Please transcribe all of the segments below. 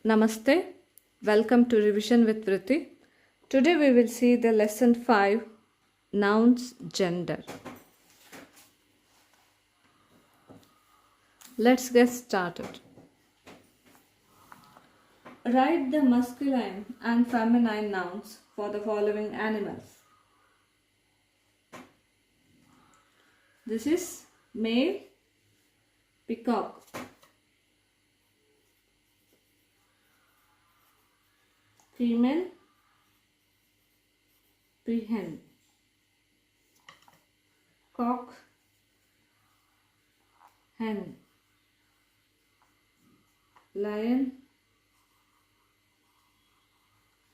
Namaste, welcome to Revision with Vrithi. Today we will see the lesson 5 Nouns Gender. Let's get started. Write the masculine and feminine nouns for the following animals. This is male peacock. Female peahen. Cock hen. Lion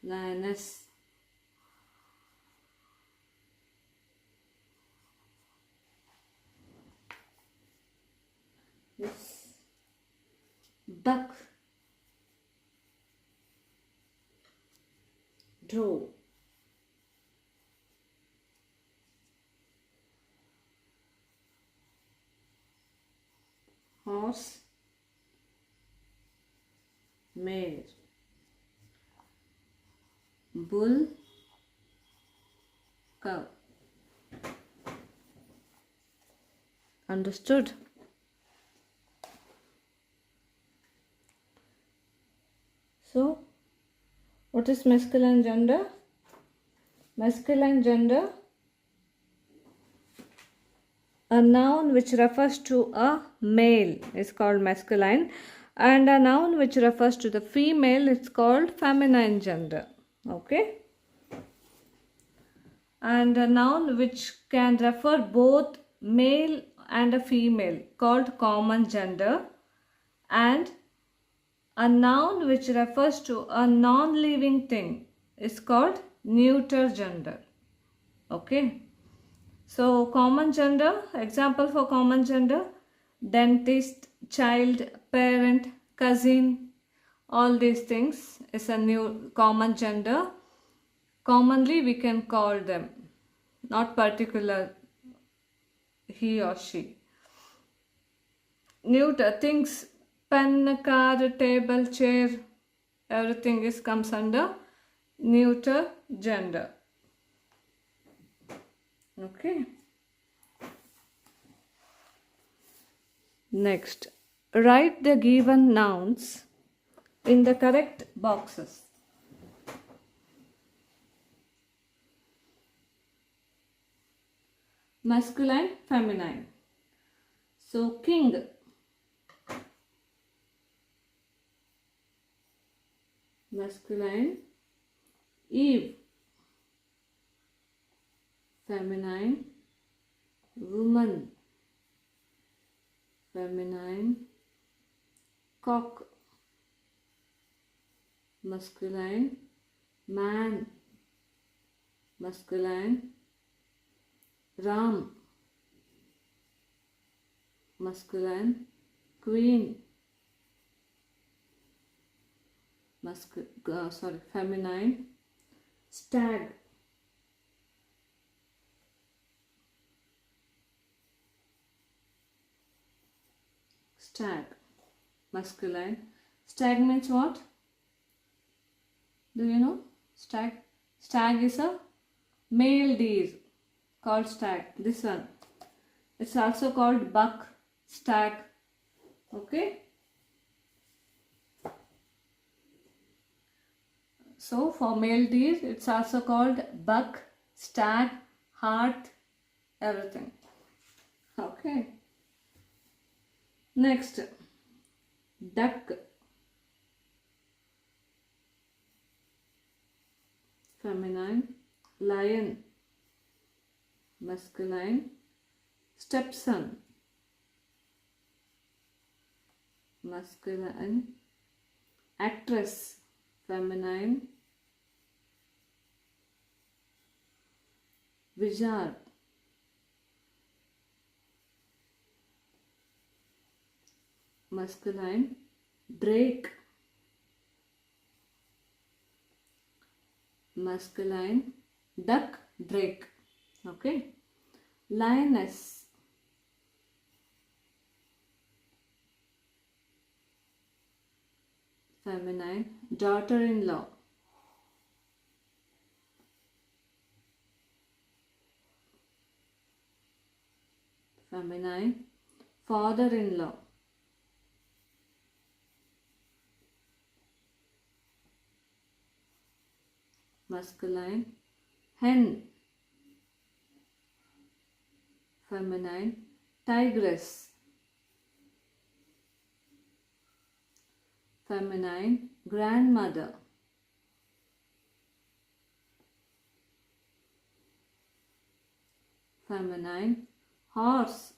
lioness. Yes. Duck doe. Horse mare. Bull cow. Understood? So, what is masculine gender? Masculine gender, a noun which refers to a male is called masculine, and a noun which refers to the female is called feminine gender. Okay? And a noun which can refer both male and a female called common gender, and a noun which refers to a non-living thing is called neuter gender. Okay? So common gender, example for common gender, dentist, child, parent, cousin, all these things is a new common gender. Commonly we can call them, not particular he or she. Neuter things, pen, car, table, chair, everything comes under neuter gender. Okay. Next, write the given nouns in the correct boxes. Masculine, feminine. So, king. Masculine. Eve. Feminine. Woman. Feminine. Cock. Masculine. Man. Masculine. Ram. Masculine. Queen. Feminine. Stag. Stag. Masculine. Stag means what? Do you know? Stag. Stag is a male deer called stag. This one. It's also called buck, stag. Okay. So for male deer, it's also called buck, stag, hart, everything. Okay. Next, duck. Feminine. Lion. Masculine. Stepson. Masculine. Actress. Feminine. Wizard. Masculine. Drake. Masculine. Duck, drake. Okay. Lioness. feminine, daughter-in-law, feminine, father-in-law, masculine, hen, feminine, tigress, feminine, grandmother, feminine, horse,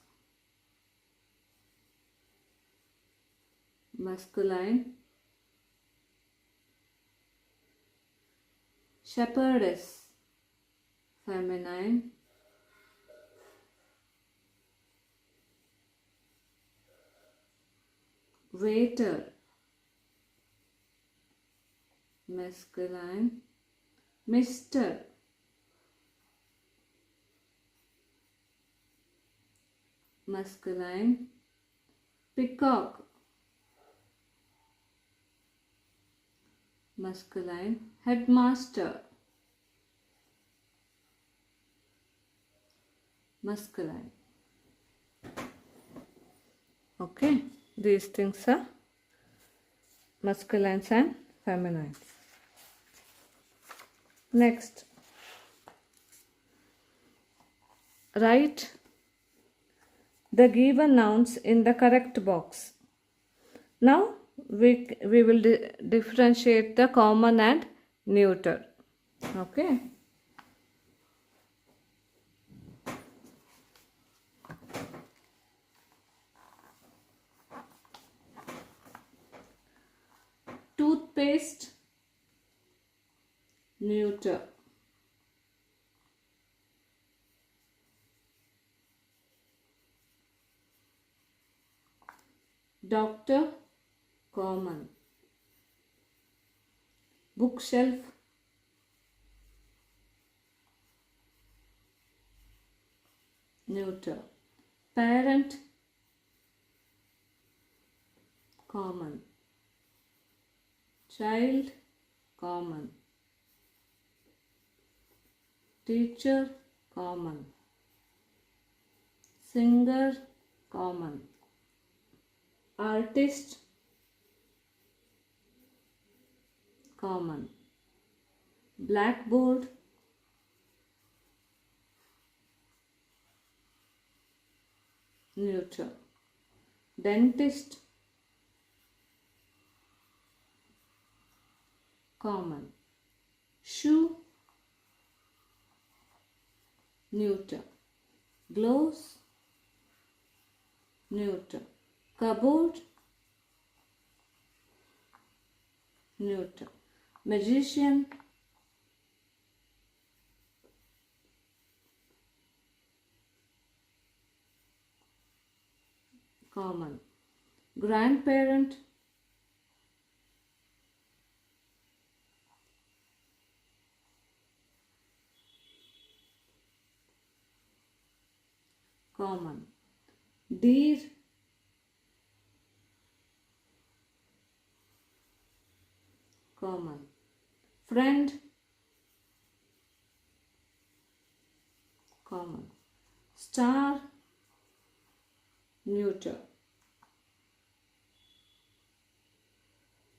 masculine, shepherdess, feminine, waiter, masculine, Mr., masculine, peacock, masculine, headmaster, masculine. Okay, these things are masculines and feminines. Next, write the given nouns in the correct box. Now we will differentiate the common and neuter. Okay. Toothpaste, neuter. Doctor, common. Bookshelf, neuter. Parent, common. Child, common. Teacher, common. Singer, common. Artist, common. Blackboard, neuter. Dentist, common. Shoe, neuter. Gloves, neuter. Cupboard, neuter. Magician, common. Grandparent, common. Deer, common. Friend, common. Star, neuter.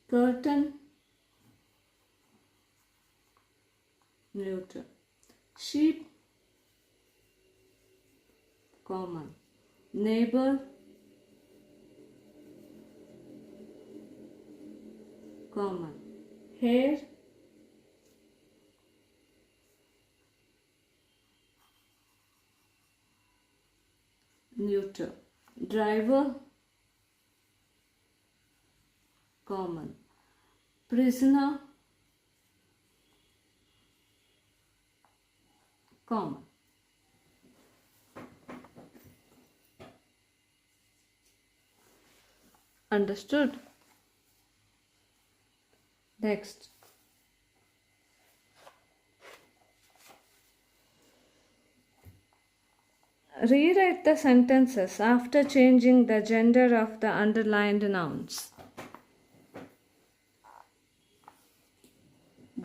Curtain, neuter. Sheep, common. Neighbor, common. Hair, neuter. Driver, common. Prisoner, common. Understood? Next. Rewrite the sentences after changing the gender of the underlined nouns.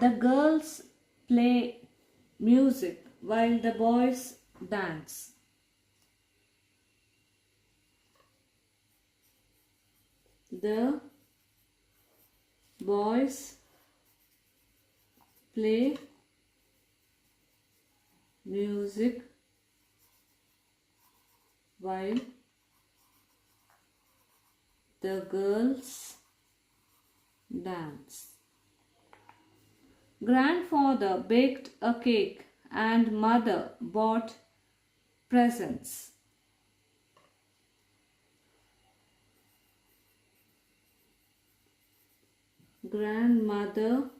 The girls play music while the boys dance. The boys play music while the girls dance. Grandfather baked a cake and mother bought presents. Grandmother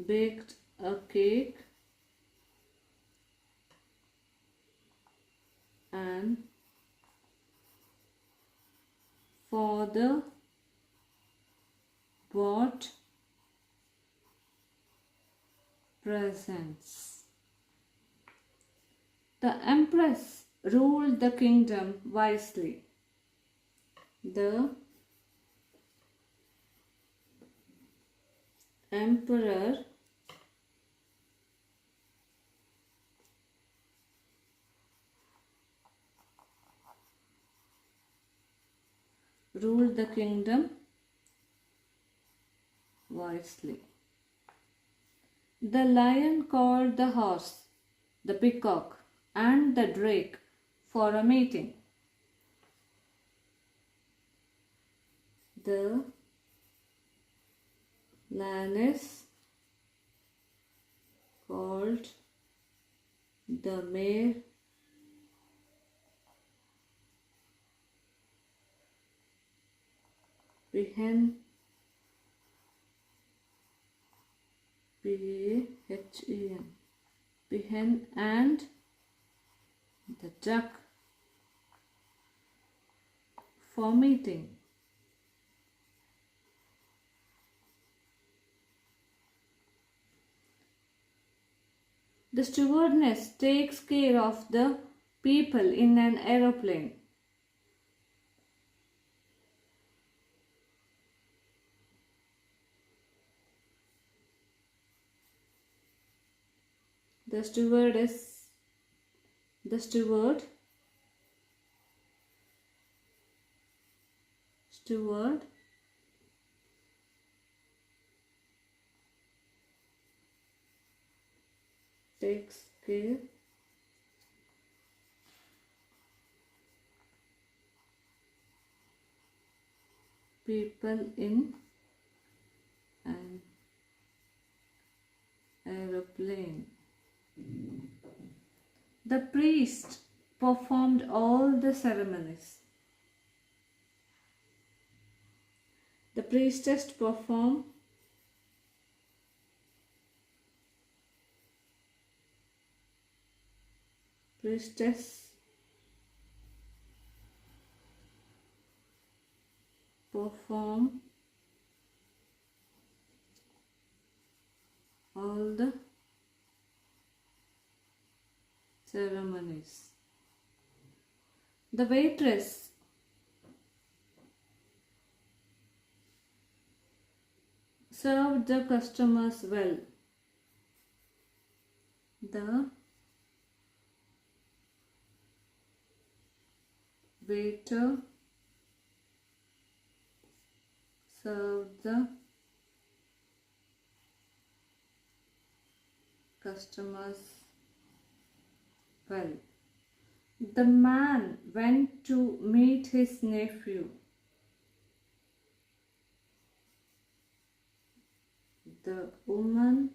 baked a cake and father bought presents. The empress ruled the kingdom wisely. The emperor ruled the kingdom wisely. The lion called the horse, the peacock, and the drake for a meeting. The lioness called the mare, peahen, P-A-H-E-N, peahen, and the duck for meeting. The stewardess takes care of the people in an aeroplane. The steward takes care people in an aeroplane. The priest performed all the ceremonies. The priestess performed all the ceremonies. The waitress served the customers well. The waiter served the customers well. The man went to meet his nephew. The woman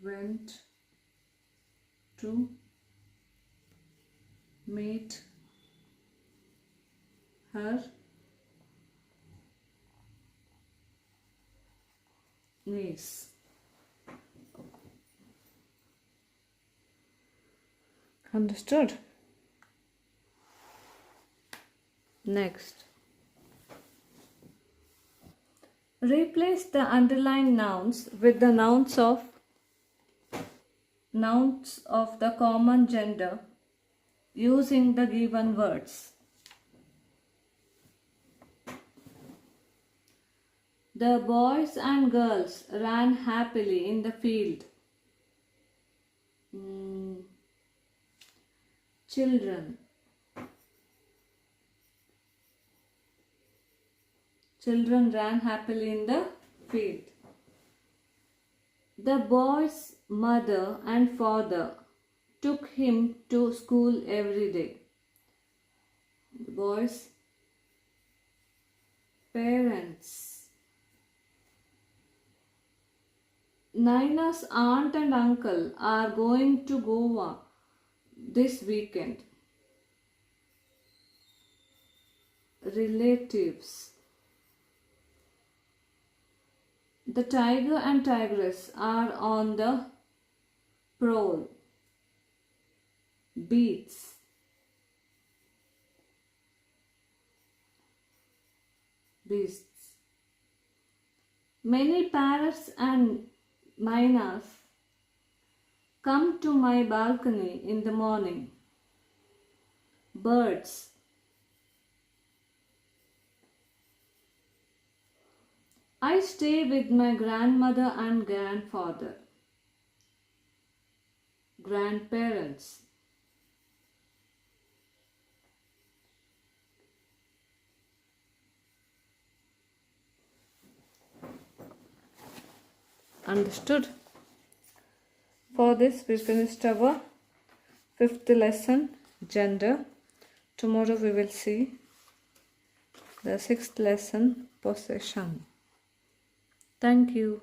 went to meet her niece. Understood? Next. Replace the underlined nouns with the nouns of nouns of the common gender using the given words. The boys and girls ran happily in the field. Children. Children ran happily in the field. The boy's mother and father took him to school every day. The boy's parents. Naina's aunt and uncle are going to Goa this weekend. Relatives. The tiger and tigress are on the prowl. Beats. Beasts. Many parrots and mynas come to my balcony in the morning. Birds. I stay with my grandmother and grandfather. Grandparents. Understood? For this we finished our 5th lesson, gender. Tomorrow we will see the 6th lesson, possession. Thank you.